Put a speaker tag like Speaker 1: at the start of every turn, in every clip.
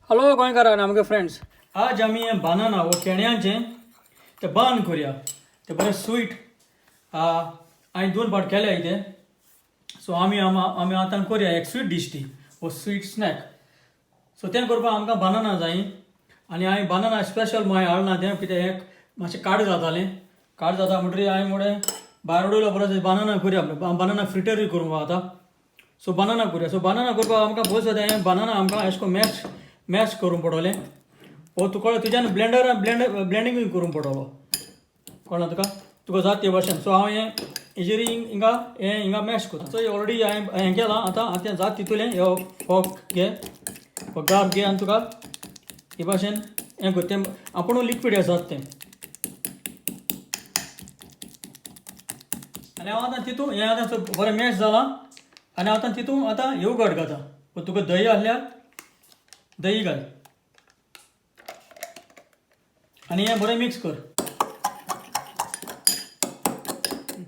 Speaker 1: Hello गोंयकारां आनी आमगे फ्रेंड्स, आज आमी हे बनाना वो केण्याचें ते बन करुया. ते बरें स्वीट हांवें 2 फावट केल्या इथे. सो आमी आतां करुया एक स्वीट डिश ती वो स्वीट स्नॅक. सो तें करपाक आमकां बनाना जाय आनी हांवें बनाना स्पेशल हाडना तें कितें एक मातशें काड जातालें. काड जाता म्हणटरी हांवें म्हणलें भायर उडयलो परस बनाना करुया, बनाना फ्रिटरूय करूंक आतां. सो बनाना करुया. सो बनाना करपाक आमकां पयस हें बनाना आमकां अशें करून मॅश करूंक पडटलें. वो तुका तुज्यान ब्लेंडिंगूय करूंक पडटलो. कळ्ळें तुका जाता ते भाशेन. सो हांव हेजेर हिंगा मॅश करता. सो ऑलरेडी हांवें हें केलां. आतां जाता तितूलें हो घे, हो गाप घे आनी तुका हे भाशेन हें कर. तें आपूण लिक्वीड हें जाता तें. आनी हांव आतां तितून हें आतां बरें मॅश जालां आनी आतां तितून आतां येवगड घाता. तुका दही आहल्यार दही घाल आनी हें बरें मिक्स कर.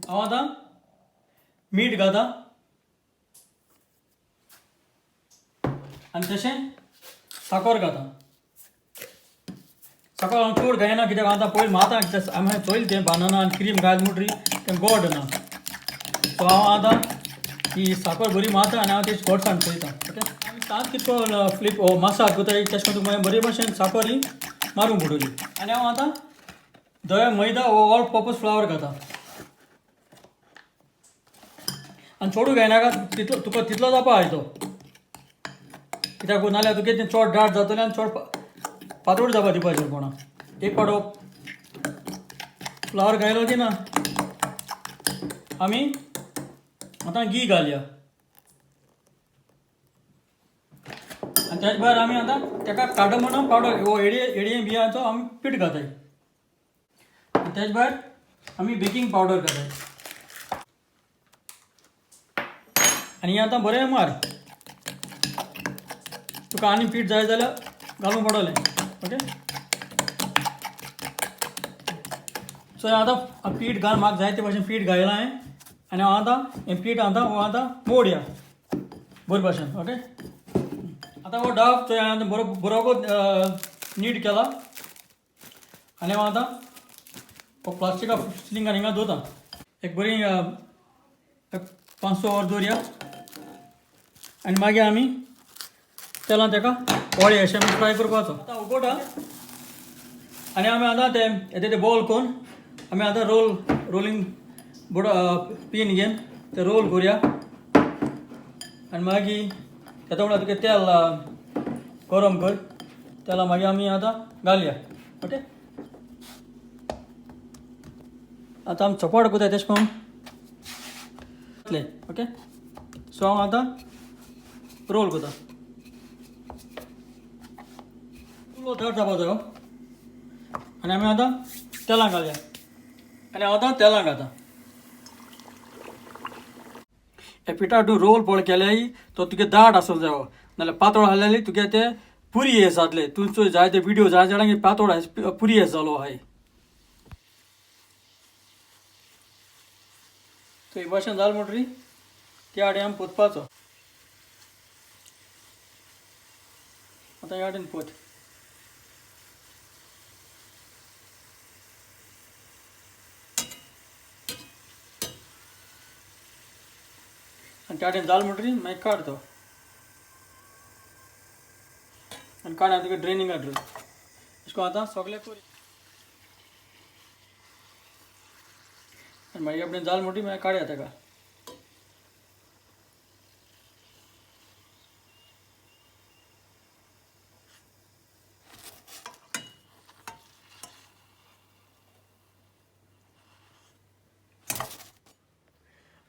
Speaker 1: हांव आतां मीठ घाता आनी तशें साकर घाता. साकर हांव चड घायना कित्याक आतां पयलीं आतां हांवें चोयलें तें बनाना आनी क्रीम घाल म्हणटरी तें गोड ना. सो हांव आतां ही साकर बरी मारता आनी हांव तेची घोटसाण पळयता. ओके, आमी सात कितको मसाज करता तेश कोन्न तुका बरे भशेन साकर ही मारूंक पडटली. आनी हांव आतां धवे मैदा वो ऑल पर्पज फ्लावर घाता आनी चोडू घायनाका. तुका तितलो जावपा जाय तो, कित्याक नाल्यार तुगे तें चड दाट जातलें आनी चड पातळ जावपा दिवपाचें कोणा. एक पावटो फ्लावर घायलो की ना आमी आतां घी घालया आनी तेच भायर आमी आतां तेका कार्डमम पावडर वो एडये बियांचो आमी पीठ घाताय. आनी तेच भायर आमी बेकिंग पावडर घाताय आनी हें आतां बरें मार. तुका आनी पीठ जाय जाल्यार घालूंक पडटलें. ओके, सो आतां पीठ घाल, म्हाका जाय ते भाशेन पीठ घायलां हांवें आनी हांव आतां हें पीठ आतां मोडया बरे भाशेन. ओके, आतां हो डाव हांवें बरोबर नीट केला आनी हांव आतां हो प्लास्टिका स्लिंगान हिंगा दवरता. एक बरी 500 वर दवरया आनी मागीर आमी तेलान तेका पोळे अशें आमी फ्राय करपाचो. आतां उगोटा आनी आमी आतां ते बॉल करून आमी आतां रोलिंग बोर्ड पीन घेवन ते रोल करुया आनी मागीर तेका म्हणल्यार तुका तेल गरम कर. तेला मागीर आमी आतां घालया. ओके, आतां आमी चपाट कोताय तेश कोन्न. ओके, सो हांव आतां रोल कोता. फुल धड जावपा जायो आनी आमी आतां तेलां घालया आनी हांव आतां तेलां घाता. हे पिठार तूं रोल पळय केल्याय तो तुगे दाट आसलो जायो, नाल्यार पातळ आहल्यार तुगे ते पुरी हे जातले. तूं जाय ते विडियो जाय जाल्यार पातळ पुरी हे जालो आहाय. सो हे भाशेन जाल म्हणटरी त्या आडे आमी पोतपाचो. आतां ह्या आडेन पोत. आनी त्या आडेन जाल म्हणटरी मागीर काड तो आनी काड तुका ड्रेनिंगा ड्र अशें करून आतां सगलें कर. आनी मागीर आपणें जाल म्हणटरी मागीर काडया तेका.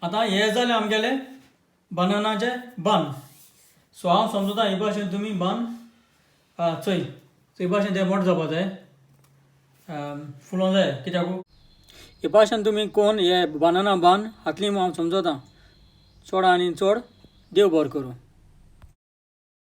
Speaker 1: आतां हे जालें आमगेलें बनानाचे बन. सो हांव समजता हे भाशेन तुमी बन चोय हे भाशेन तें मोठ जावपा जाय, फुलों जाय. कित्याक हे भाशेन तुमी कोण हे बनाना बन हातली हांव समजता चड आनी चड देव बरें करूं.